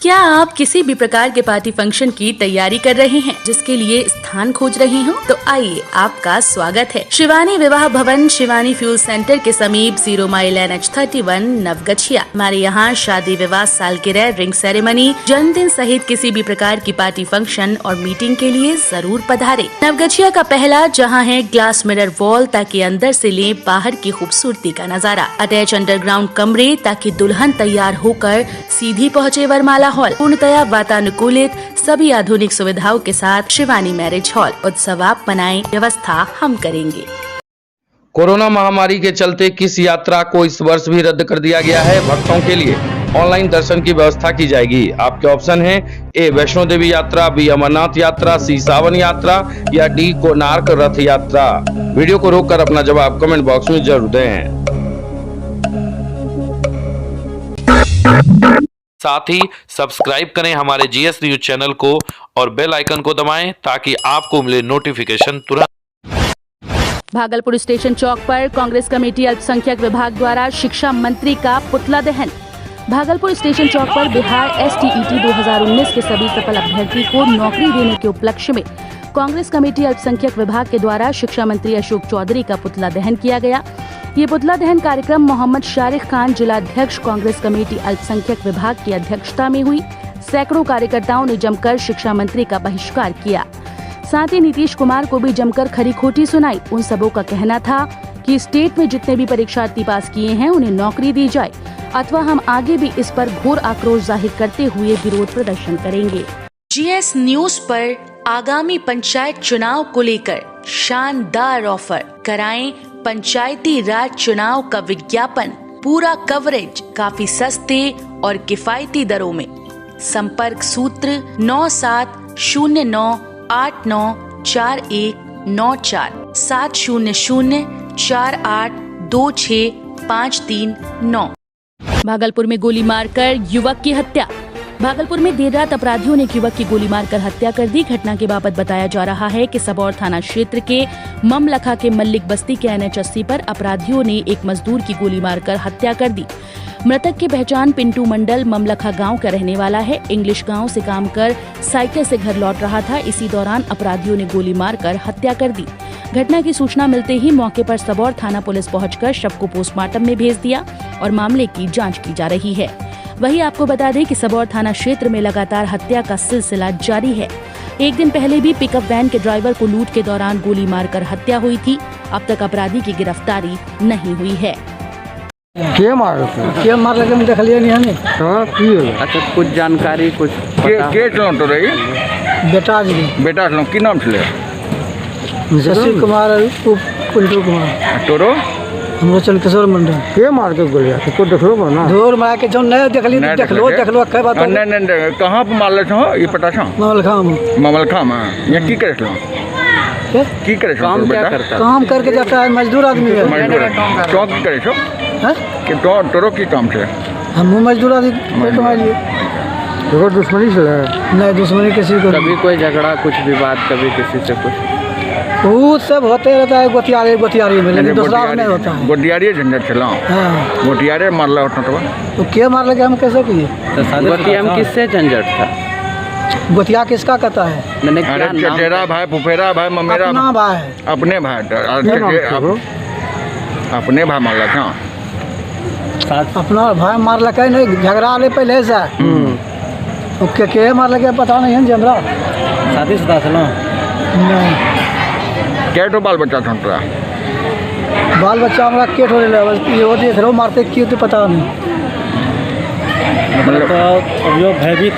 क्या आप किसी भी प्रकार के पार्टी फंक्शन की तैयारी कर रहे हैं, जिसके लिए स्थान खोज रहे हो? तो आइए, आपका स्वागत है शिवानी विवाह भवन, शिवानी फ्यूल सेंटर के समीप 0 माइल NH31 नवगछिया। हमारे यहाँ शादी, विवाह, सालगिरह, रिंग सेरेमनी, जन्मदिन सहित किसी भी प्रकार की पार्टी फंक्शन और मीटिंग के लिए जरूर पधारे। नवगछिया का पहला जहाँ है ग्लास मिरर वॉल, ताकि अंदर से ले बाहर की खूबसूरती का नजारा। अटैच अंडरग्राउंड कमरे, ताकि दुल्हन तैयार होकर सीधी पहुँचे वरमाला हॉल। पूर्णतया वातानुकूलित, सभी आधुनिक सुविधाओं के साथ शिवानी मैरिज हॉल। उत्सव आप मनाएं, व्यवस्था हम करेंगे। कोरोना महामारी के चलते किस यात्रा को इस वर्ष भी रद्द कर दिया गया है? भक्तों के लिए ऑनलाइन दर्शन की व्यवस्था की जाएगी। आपके ऑप्शन हैं: ए वैष्णो देवी यात्रा, बी अमरनाथ यात्रा, सी सावन यात्रा या डी कोणार्क रथ यात्रा। वीडियो को रोककर अपना जवाब कमेंट बॉक्स में जरूर दें। साथ ही सब्सक्राइब करें हमारे GS न्यूज चैनल को और बेल आइकन को दबाएं, ताकि आपको मिले नोटिफिकेशन तुरंत। भागलपुर स्टेशन चौक पर कांग्रेस कमेटी अल्पसंख्यक विभाग द्वारा शिक्षा मंत्री का पुतला दहन। भागलपुर स्टेशन चौक पर बिहार STET 2019 के सभी सफल अभ्यर्थी को नौकरी देने के उपलक्ष्य में कांग्रेस कमेटी अल्पसंख्यक विभाग के द्वारा शिक्षा मंत्री अशोक चौधरी का पुतला दहन किया गया। ये पुतला दहन कार्यक्रम मोहम्मद शारिक खान, जिलाध्यक्ष कांग्रेस कमेटी अल्पसंख्यक विभाग की अध्यक्षता में हुई। सैकड़ों कार्यकर्ताओं ने जमकर शिक्षा मंत्री का बहिष्कार किया। साथ ही नीतीश कुमार को भी जमकर खरी खोटी सुनाई। उन सबों का कहना था कि स्टेट में जितने भी परीक्षार्थी पास किए हैं, उन्हें नौकरी दी जाए, अथवा हम आगे भी इस पर घोर आक्रोश जाहिर करते हुए विरोध प्रदर्शन करेंगे। GS न्यूज पर आगामी पंचायत चुनाव को लेकर शानदार ऑफर। कराएं पंचायती राज चुनाव का विज्ञापन, पूरा कवरेज काफी सस्ते और किफायती दरों में। संपर्क सूत्र 9709894194 700482653 भागलपुर में गोली मारकर युवक की हत्या। भागलपुर में देर रात अपराधियों ने एक युवक की गोली मारकर हत्या कर दी। घटना के बाबत बताया जा रहा है कि सबौर थाना क्षेत्र के ममलखा के मल्लिक बस्ती के NH 80 पर अपराधियों ने एक मजदूर की गोली मारकर हत्या कर दी। मृतक की पहचान पिंटू मंडल ममलखा गांव का रहने वाला है। इंग्लिश गांव से काम कर साइकिल से घर लौट रहा था। इसी दौरान अपराधियों ने गोली मारकर हत्या कर दी। घटना की सूचना मिलते ही मौके पर सबौर थाना पुलिस पहुंचकर शव को पोस्टमार्टम में भेज दिया और मामले की जाँच की जा रही है। वहीं आपको बता दें कि सबौर थाना क्षेत्र में लगातार हत्या का सिलसिला जारी है। एक दिन पहले भी पिकअप वैन के ड्राइवर को लूट के दौरान गोली मारकर हत्या हुई थी। अब तक अपराधी की गिरफ्तारी नहीं हुई है। के मार लगे मैं देखलिए नहीं हमें। हां की होला? अच्छा, कुछ जानकारी कुछ के चलतो रही बेटा लो की नाम छले? शशि कुमार पिंटू कुमार। तोरो हमरो चल किशोर मंडल। के मार के गोलिया को देखलो ना? धोर मार के जो नहीं देखली देखलो कई बात नहीं कहां पे मारले छो? ई पता छो? ममलखा में ये की करे छो? की करे छो? काम क्या करता? काम करके जाता है, मजदूर आदमी है। तो की करे छो? हैं कि तोरो की काम छे? हम मजदूर आदमी कमा लिए। देखो दुश्मनी से नहीं, दुश्मनी किसी को कभी कोई झगड़ा, कुछ विवाद, कभी किसी से कुछ वो सब होते रहता है। गोतियारी में, लेकिन दूसरा नहीं होता है। गोटियारी झंझट चला। हाँ, गोटियारे मारला होता तो क्या मार लगे? हम कैसे किए? गोतिया में किससे झंझट था? गोतिया किसका कहता है? चचेरा भाई, फुफेरा भाई, ममेरा भाई, अपने भाई मारला था। अपना भाई मार लगे नहीं, झगड़ा ले पहले से। के मार लगे पता नहीं है हमरा। शादी शुदा था ना? नहीं। क्या तो बाल बच्चा था? बाल बच्चा हमारा केट हो रहा है। ये देख रहे हो मारते क्यों तो पता नहीं। मतलब अब जो भयभीत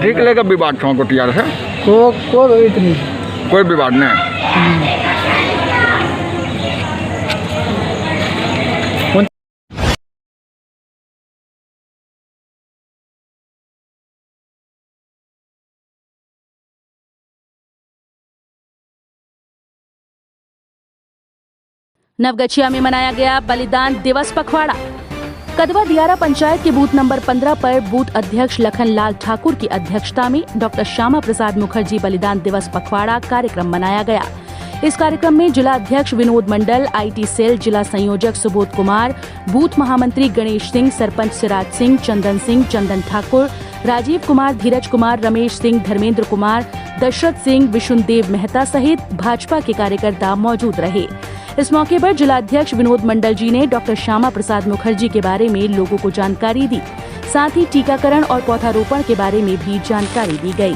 ठीक लेगा विवाद छो गोटियार से? कोई विवाद नहीं। नवगछिया में मनाया गया बलिदान दिवस पखवाड़ा। कदवा दियारा पंचायत के बूथ नंबर 15 पर बूथ अध्यक्ष लखन लाल ठाकुर की अध्यक्षता में डॉक्टर श्यामा प्रसाद मुखर्जी बलिदान दिवस पखवाड़ा कार्यक्रम मनाया गया। इस कार्यक्रम में जिला अध्यक्ष विनोद मंडल, IT सेल जिला संयोजक सुबोध कुमार, बूथ महामंत्री गणेश सिंह, सरपंच सिराज सिंह, चंदन ठाकुर, राजीव कुमार, धीरज कुमार, रमेश सिंह, धर्मेंद्र कुमार, दशरथ सिंह, विशुनदेव मेहता सहित भाजपा के कार्यकर्ता मौजूद रहे। इस मौके पर जिलाध्यक्ष विनोद मंडल जी ने डॉक्टर श्यामा प्रसाद मुखर्जी के बारे में लोगों को जानकारी दी। साथ ही टीकाकरण और पौधारोपण के बारे में भी जानकारी दी गई।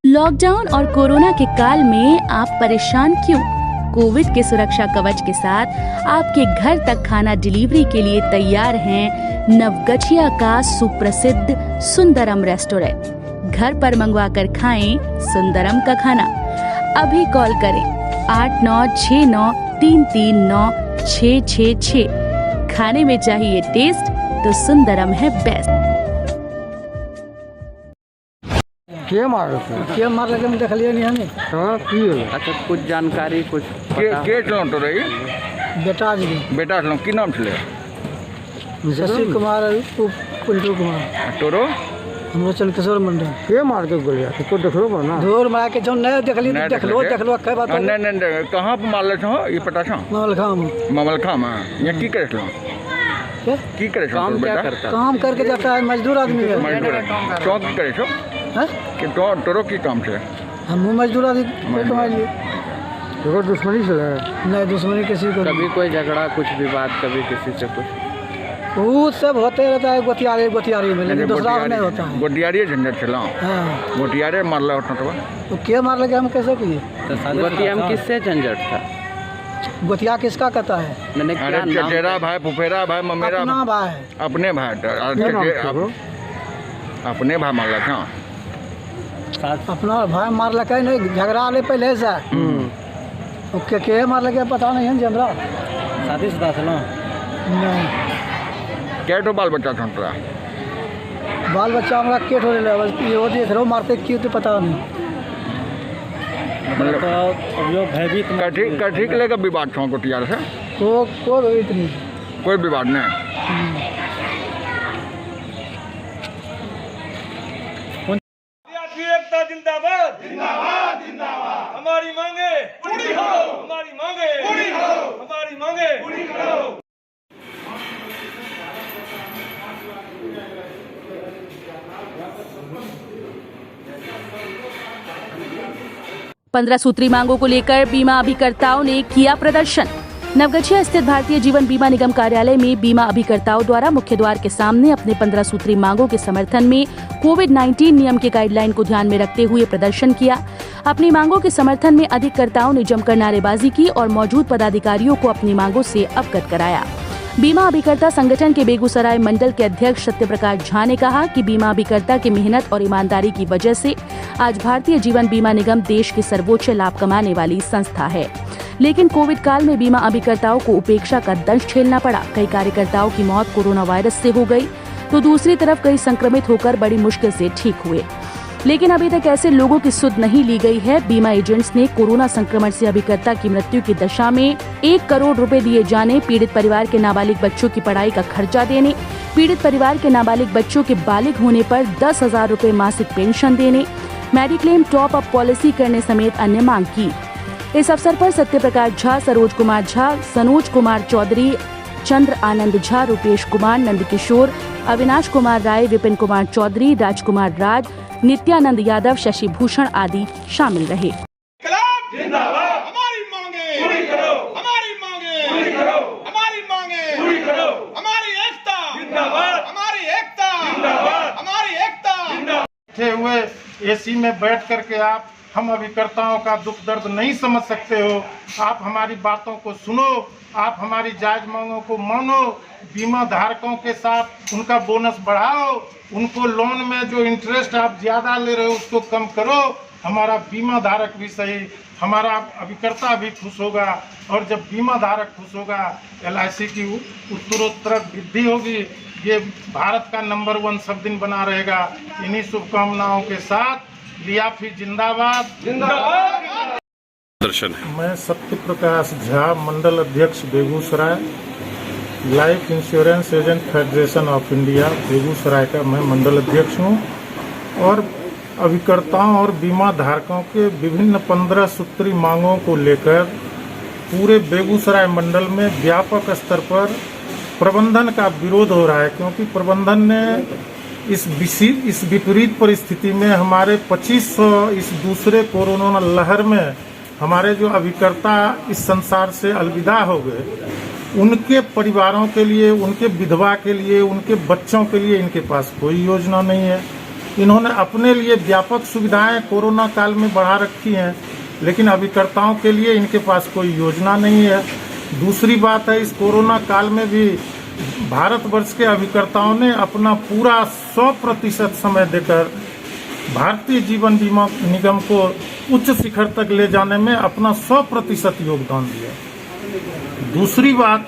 लॉकडाउन और कोरोना के काल में आप परेशान क्यों? कोविड के सुरक्षा कवच के साथ आपके घर तक खाना डिलीवरी के लिए तैयार हैं नवगछिया का सुप्रसिद्ध सुंदरम रेस्टोरेंट। घर पर मंगवा कर खाएं सुंदरम का खाना। अभी कॉल करें 8969339666। खाने में चाहिए टेस्ट तो सुंदरम है बेस्ट। के मार लगे हम देखलिए नहीं हमें। हाँ की होला? अच्छा कुछ जानकारी कुछ के पता? के चलो तो रही बेटा जी बेटा चलो की नाम छले शशि कुमार, कुंटू कुमार, तोरो हमरो चल किशोर मंडल। के मार के गोलिया को देखलो बा ना दूर मार के जो नहीं देखली नहीं देख लो कई बात नहीं नहीं कहां पे मारले छो ये पता छो मामल खाम ममलखा में ये की करे छलो की करे छो काम क्या बेटा करता? काम करके जाता है, मजदूर आदमी है। मजदूर तो की करे छो हैं? कि तो तोरो की काम छे हम मजदूर आदमी कोई कमाई लिए देखो दुश्मनी छले नहीं, दुश्मनी किसी को कभी कोई झगड़ा कुछ विवाद कभी किसी से कुछ? वो सब होते रहता है गोतियारी में, लेकिन दूसरा में नहीं होता है। गोटियारी झंझट छला हाँ, गोटियारे मारला होता तो तो क्या मार लगे हम कैसे किए? गोतिया में किससे झंझट था? गोतिया किसका कहता है? मैंने क्या अरे नाम? चचेरा भाई फुफेरा भाई ममेरा अपना भाई। अपने भाई अपने भाई मारला था अपना भाई मार लगे नहीं, झगड़ा ले पहले से। के मार लगे पता नहीं है जी हमरा। शादीशुदा छलो? नहीं, क्या बाल बच्चा था तोरा बाल बच्चा हमरा के ठोरे ले बस ये देख रहो मारते क्यों तो पता नहीं। मतलब अभियोग भयभीत कठी के लेकर विवाद छो गोटियार से कोई इतनी कोई विवाद नहीं एकता जिंदाबाद जिंदाबाद जिंदाबाद। हमारी मांगे पूरी हो, हमारी मांगे पूरी हो, हमारी मांगे पूरी करो। 15 सूत्री मांगों को लेकर बीमा अभिकर्ताओं ने किया प्रदर्शन। नवगछिया स्थित भारतीय जीवन बीमा निगम कार्यालय में बीमा अभिकर्ताओं द्वारा मुख्य द्वार के सामने अपने 15 सूत्री मांगों के समर्थन में कोविड-19 नियम के गाइडलाइन को ध्यान में रखते हुए प्रदर्शन किया। अपनी मांगों के समर्थन में अधिकर्ताओं ने जमकर नारेबाजी की और मौजूद पदाधिकारियों को अपनी मांगों से अवगत कराया। बीमा अभिकर्ता संगठन के बेगूसराय मंडल के अध्यक्ष सत्यप्रकाश झा ने कहा कि बीमा अभिकर्ता की मेहनत और ईमानदारी की वजह से आज भारतीय जीवन बीमा निगम देश की सर्वोच्च लाभ कमाने वाली संस्था है। लेकिन कोविड काल में बीमा अभिकर्ताओं को उपेक्षा का दंश झेलना पड़ा। कई कार्यकर्ताओं की मौत कोरोना वायरस से हो गई, तो दूसरी तरफ कई संक्रमित होकर बड़ी मुश्किल से ठीक हुए। लेकिन अभी तक ऐसे लोगों की सुध नहीं ली गई है। बीमा एजेंट्स ने कोरोना संक्रमण से अभिकर्ता की मृत्यु की दशा में 1 करोड़ रुपए दिए जाने, पीड़ित परिवार के नाबालिग बच्चों की पढ़ाई का खर्चा देने, पीड़ित परिवार के नाबालिग बच्चों के बालिग होने पर 10,000 रुपए मासिक पेंशन देने, मेडिक्लेम टॉप अप पॉलिसी करने समेत अन्य मांग की। इस अवसर पर सत्यप्रकाश झा, सरोज कुमार झा, सनोज कुमार चौधरी, चंद्र आनंद झा, रूपेश कुमार, नंदकिशोर, अविनाश कुमार राय, विपिन कुमार चौधरी, राजकुमार राज, नित्यानंद यादव, शशि भूषण आदि शामिल रहे। जिंदाबाद। हमारी मांगे पूरी करो, हमारी मांगे पूरी करो, हमारी मांगे पूरी करो, हमारी एकता जिंदाबाद, हमारी एकता जिंदाबाद, हमारी एकता जिंदाबाद। बैठे हुए एसी में बैठ करके आप हम अभिकर्ताओं का दुख दर्द नहीं समझ सकते हो। आप हमारी बातों को सुनो, आप हमारी जायज मांगों को मानो, बीमा धारकों के साथ उनका बोनस बढ़ाओ, उनको लोन में जो इंटरेस्ट आप ज़्यादा ले रहे हो उसको कम करो। हमारा बीमा धारक भी सही, हमारा अभिकर्ता भी खुश होगा, और जब बीमा धारक खुश होगा LIC की उत्तरोत्तर वृद्धि होगी। ये भारत का नंबर 1 सब दिन बना रहेगा। इन्हीं शुभकामनाओं के साथ लियाफी जिंदाबाद जिंदाबाद। दर्शन है। मैं सत्यप्रकाश झा, मंडल अध्यक्ष Begusarai, life insurance agent federation of India Begusarai का मैं मंडल अध्यक्ष हूँ, और अभिकर्ताओं और बीमा धारकों के विभिन्न 15 सूत्री मांगों को लेकर पूरे बेगूसराय मंडल में व्यापक स्तर पर प्रबंधन का विरोध हो रहा है, क्योंकि प्रबंधन ने इस विपरीत परिस्थिति में हमारे 2500 इस दूसरे कोरोना लहर में हमारे जो अभिकर्ता इस संसार से अलविदा हो गए, उनके परिवारों के लिए, उनके विधवा के लिए, उनके बच्चों के लिए इनके पास कोई योजना नहीं है। इन्होंने अपने लिए व्यापक सुविधाएं कोरोना काल में बढ़ा रखी हैं, लेकिन अभिकर्ताओं के लिए इनके पास कोई योजना नहीं है। दूसरी बात है, इस कोरोना काल में भी भारतवर्ष के अभिकर्ताओं ने अपना पूरा 100% समय देकर भारतीय जीवन बीमा निगम को उच्च शिखर तक ले जाने में अपना 100% योगदान दिया। दूसरी बात,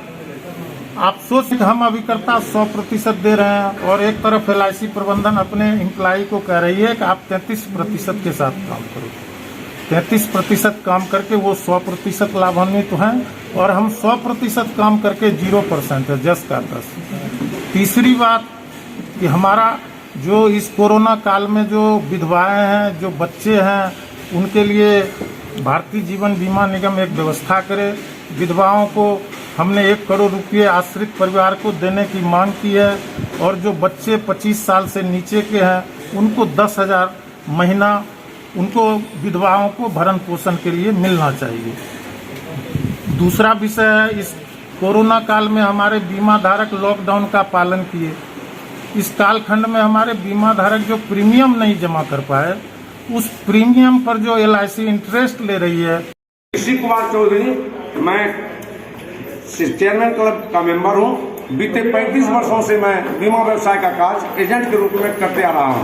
आप सोच हम अभिकर्ता 100% दे रहे हैं और एक तरफ LIC प्रबंधन अपने एम्प्लॉय को कह रही है कि आप 33% के साथ काम करो। 33% काम करके वो 100% लाभान्वित हैं और हम 100% काम करके 0% है, 10 का 10। तीसरी बात कि हमारा जो इस कोरोना काल में जो विधवाएं हैं, जो बच्चे हैं, उनके लिए भारतीय जीवन बीमा निगम एक व्यवस्था करे। विधवाओं को हमने 1 करोड़ रुपये आश्रित परिवार को देने की मांग की है और जो बच्चे 25 साल से नीचे के हैं उनको 10,000 महीना उनको विधवाओं को भरण पोषण के लिए मिलना चाहिए। दूसरा विषय है, इस कोरोना काल में हमारे बीमा धारक लॉकडाउन का पालन किए। इस कालखंड में हमारे बीमा धारक जो प्रीमियम नहीं जमा कर पाए, उस प्रीमियम पर जो LIC इंटरेस्ट ले रही है। ऋषि कुमार चौधरी, मैं चेयरमैन क्लब का मेंबर हूं। बीते 35 वर्षों से मैं बीमा व्यवसाय का काज एजेंट के रूप में करते आ रहा हूं।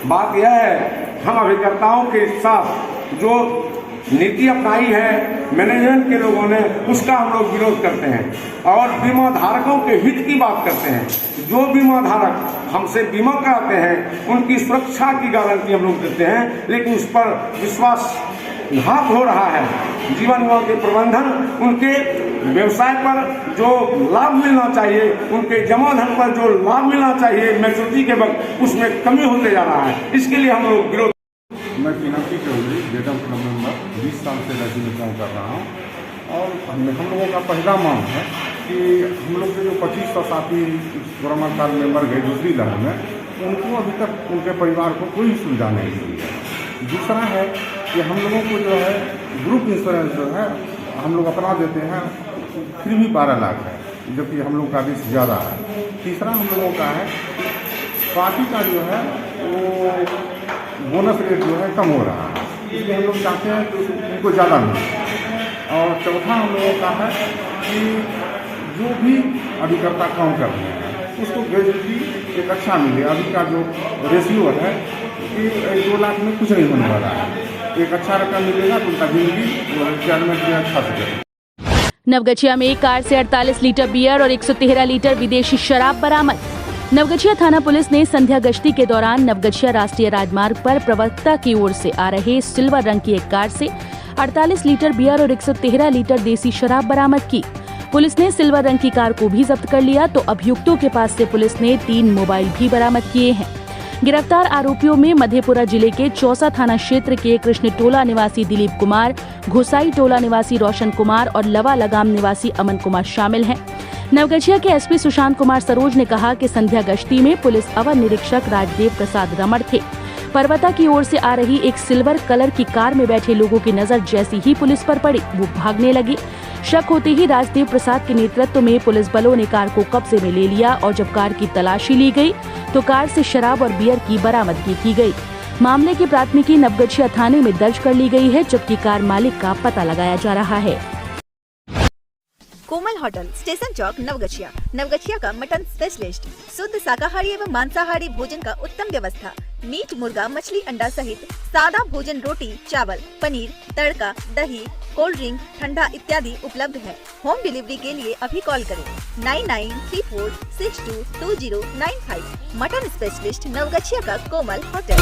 बात यह है, हम अभिकर्ताओं के साथ जो नीति अपनाई है मैनेजमेंट के लोगों ने, उसका हम लोग विरोध करते हैं और बीमा धारकों के हित की बात करते हैं। जो बीमा धारक हमसे बीमा कराते हैं उनकी सुरक्षा की गारंटी हम लोग देते हैं, लेकिन उस पर विश्वासघात हो रहा है। जीवन बीमा के प्रबंधन उनके व्यवसाय पर जो लाभ मिलना चाहिए, उनके जमा धन पर जो लाभ मिलना चाहिए मैच्योरिटी के वक्त, उसमें कमी होते जा रहा है। इसके लिए हम लोग विरोध। मैं Meenakshi Chaudhary, data club member 20 साल से LIC में काम कर रहा हूँ और हम लोगों का पहला मांग है कि हम लोग के जो 2500 साथी कोरोना काल में मर गए दूसरी लहर में, उनको अभी तक उनके परिवार को कोई सुविधा नहीं मिली है। दूसरा है कि हम लोगों को जो है ग्रुप इंश्योरेंस जो है हम लोग अपना देते हैं, फिर भी 12 लाख है, जबकि हम लोग का रिस्क ज़्यादा है। तीसरा हम लोगों का है पार्टी का जो है वो बोनस रेट जो है कम हो रहा है, इसलिए हम लोग चाहते हैं कि उनको ज़्यादा मिले। और चौथा हम लोगों का है कि जो भी अभिकर्ता काम कर रहे हैं उसको ग्रेजुएटी एक अच्छा मिले। अभी का जो रेशियो है कि 2 लाख में कुछ नहीं होने वाला है, एक अच्छा रकम मिलेगा तो उनका जिंदगी रिटायरमेंट में अच्छा से करेगा। नवगछिया में कार से 48 लीटर बियर और 113 लीटर विदेशी शराब बरामद। नवगछिया थाना पुलिस ने संध्या गश्ती के दौरान नवगछिया राष्ट्रीय राजमार्ग पर प्रवक्ता की ओर से आ रहे सिल्वर रंग की एक कार से 48 लीटर बियर और 113 लीटर देसी शराब बरामद की। पुलिस ने सिल्वर रंग की कार को भी जब्त कर लिया तो अभियुक्तों के पास से पुलिस ने 3 मोबाइल भी बरामद किए हैं। गिरफ्तार आरोपियों में मधेपुरा जिले के चौसा थाना क्षेत्र के कृष्ण टोला निवासी दिलीप कुमार, घोसाई टोला निवासी रोशन कुमार और लवा लगाम निवासी अमन कुमार शामिल हैं। नवगछिया के SP सुशांत कुमार सरोज ने कहा कि संध्या गश्ती में पुलिस अवर निरीक्षक राजदेव प्रसाद रमण थे। पर्वता की ओर से आ रही एक सिल्वर कलर की कार में बैठे लोगों की नजर जैसी ही पुलिस पर पड़ी, वो भागने लगे। शक होते ही राजदेव प्रसाद के नेतृत्व में पुलिस बलों ने कार को कब्जे में ले लिया और जब कार की तलाशी ली गई तो कार से शराब और बियर की बरामदगी की गई। मामले की प्राथमिकी नवगछिया थाने में दर्ज कर ली गई है, जबकि कार मालिक का पता लगाया जा रहा है। कोमल होटल, स्टेशन चौक, नवगछिया। नवगछिया का मटन स्पेशलिस्ट, शुद्ध शाकाहारी एवं मांसाहारी भोजन का उत्तम व्यवस्था। मीट, मुर्गा, मछली, अंडा सहित सादा भोजन, रोटी, चावल, पनीर, तड़का, दही, कोल्ड ड्रिंक, ठंडा इत्यादि उपलब्ध है। होम डिलीवरी के लिए अभी कॉल करें 9934622095। मटन स्पेशलिस्ट, नवगछिया का कोमल होटल।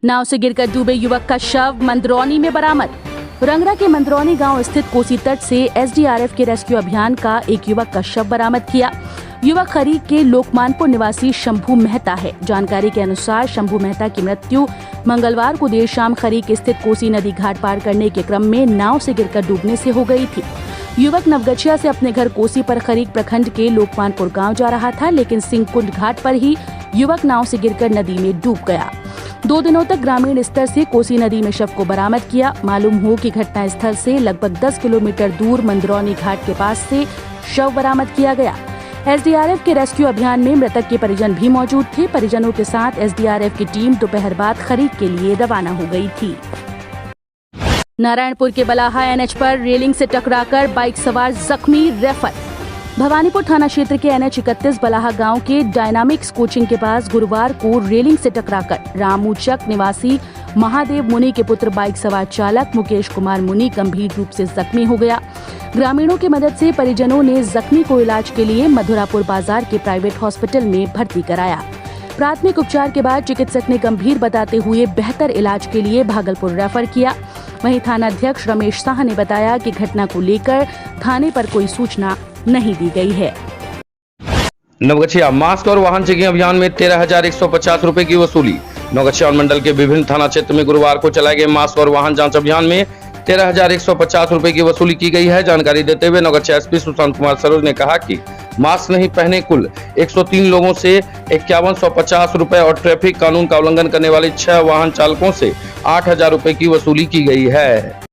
नाव से गिरकर डूबे युवक का शव मंदरौनी में बरामद। रंगरा के मंदरौनी गांव स्थित कोसी तट से SDRF के रेस्क्यू अभियान का एक युवक का शव बरामद किया। युवक खरी के लोकमानपुर निवासी शंभू मेहता है। जानकारी के अनुसार शंभू मेहता की मृत्यु मंगलवार को देर शाम खरी के स्थित कोसी नदी घाट पार करने के क्रम में नाव से गिरकर डूबने से हो गई थी। युवक नवगछिया से अपने घर कोसी पर खरीक प्रखंड के लोकमानपुर गांव जा रहा था, लेकिन सिंहकुंड घाट पर ही युवक नाव से गिरकर नदी में डूब गया। 2 दिनों तक ग्रामीण स्तर से कोसी नदी में शव को बरामद किया। मालूम हो कि घटना स्थल से लगभग 10 किलोमीटर दूर मंदरौनी घाट के पास से शव बरामद किया गया। एसडीआरएफ के रेस्क्यू अभियान में मृतक के परिजन भी मौजूद थे। परिजनों के साथ एसडीआरएफ की टीम दोपहर बाद खरीक के लिए रवाना हो गई थी। नारायणपुर के बलाहा एनएच पर रेलिंग से टकराकर बाइक सवार जख्मी, रेफर। भवानीपुर थाना क्षेत्र के एनएच 31 बलाहा गांव के डायनामिक्स कोचिंग के पास गुरुवार को रेलिंग से टकराकर रामूचक निवासी महादेव मुनि के पुत्र बाइक सवार चालक मुकेश कुमार मुनि गंभीर रूप से जख्मी हो गया। ग्रामीणों की मदद से परिजनों ने जख्मी को इलाज के लिए मधुरापुर बाजार के प्राइवेट हॉस्पिटल में भर्ती कराया। प्राथमिक उपचार के बाद चिकित्सक ने गंभीर बताते हुए बेहतर इलाज के लिए भागलपुर रेफर किया। वहीं थानाध्यक्ष रमेश शाह ने बताया कि घटना को लेकर थाने पर कोई सूचना नहीं दी गई है। नवगछिया मास्क और वाहन चेकिंग अभियान में 13,150 रुपए की वसूली। नवगछिया मंडल के विभिन्न थाना क्षेत्र में गुरुवार को चलाए गए मास्क और वाहन जांच अभियान में 13,150 रुपए की वसूली की गई है। जानकारी देते हुए नवगछिया एसपी सुशांत कुमार सरोज ने कहा कि मास्क नहीं पहने कुल 103 लोगों से 5150 रुपए और ट्रैफिक कानून का उल्लंघन करने वाले 6 वाहन चालकों से 8,000 रुपए की वसूली की गई है।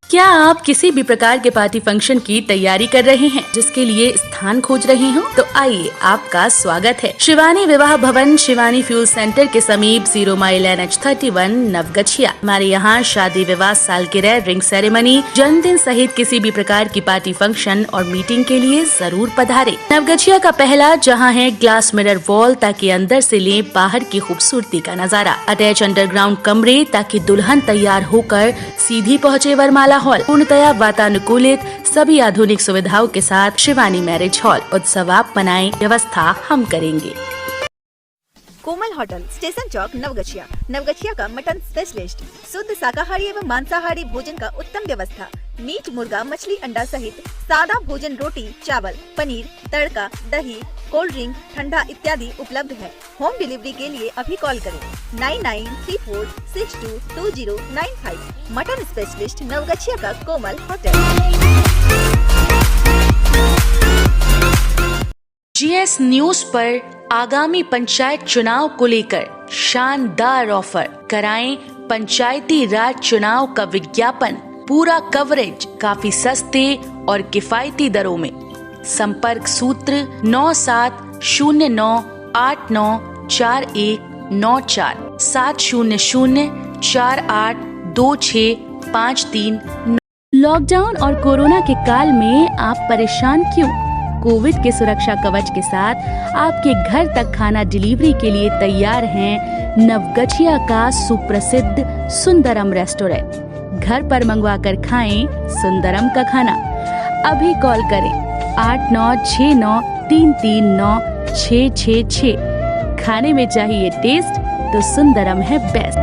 क्या आप किसी भी प्रकार के पार्टी फंक्शन की तैयारी कर रहे हैं, जिसके लिए स्थान खोज रहे हो? तो आइए, आपका स्वागत है शिवानी विवाह भवन, शिवानी फ्यूल सेंटर के समीप 0 माइल NH 31 नवगछिया। हमारे यहाँ शादी, विवाह, सालगिरह, रिंग सेरेमनी, जन्मदिन सहित किसी भी प्रकार की पार्टी फंक्शन और मीटिंग के लिए जरूर पधारे। नवगछिया का पहला जहाँ है ग्लास मिरर वॉल, ताकि अंदर से ले बाहर की खूबसूरती का नजारा। अटैच अंडरग्राउंड कमरे, ताकि दुल्हन तैयार होकर सीधी पहुँचे वरमाला हॉल। पूर्णतया वातानुकूलित, सभी आधुनिक सुविधाओं के साथ शिवानी मैरिज हॉल। उत्सव आप मनाएं, व्यवस्था हम करेंगे। कोमल होटल, स्टेशन चौक, नवगछिया। नवगछिया का मटन स्पेशलिस्ट, शुद्ध शाकाहारी एवं मांसाहारी भोजन का उत्तम व्यवस्था। मीट, मुर्गा, मछली, अंडा सहित सादा भोजन, रोटी, चावल, पनीर, तड़का, दही, कोल्ड ड्रिंक, ठंडा इत्यादि उपलब्ध है। होम डिलीवरी के लिए अभी कॉल करें 9934622095। मटन स्पेशलिस्ट, नवगछिया का कोमल होटल। GS न्यूज पर आगामी पंचायत चुनाव को लेकर शानदार ऑफर। कराएं पंचायती राज चुनाव का विज्ञापन, पूरा कवरेज काफी सस्ते और किफायती दरों में। संपर्क सूत्र 9709894194 700482653। लॉकडाउन और कोरोना के काल में आप परेशान क्यों? कोविड के सुरक्षा कवच के साथ आपके घर तक खाना डिलीवरी के लिए तैयार हैं नवगछिया का सुप्रसिद्ध सुंदरम रेस्टोरेंट। घर पर मंगवा कर खाएं सुंदरम का खाना। अभी कॉल करें 8969339666। खाने में चाहिए टेस्ट तो सुंदरम है बेस्ट।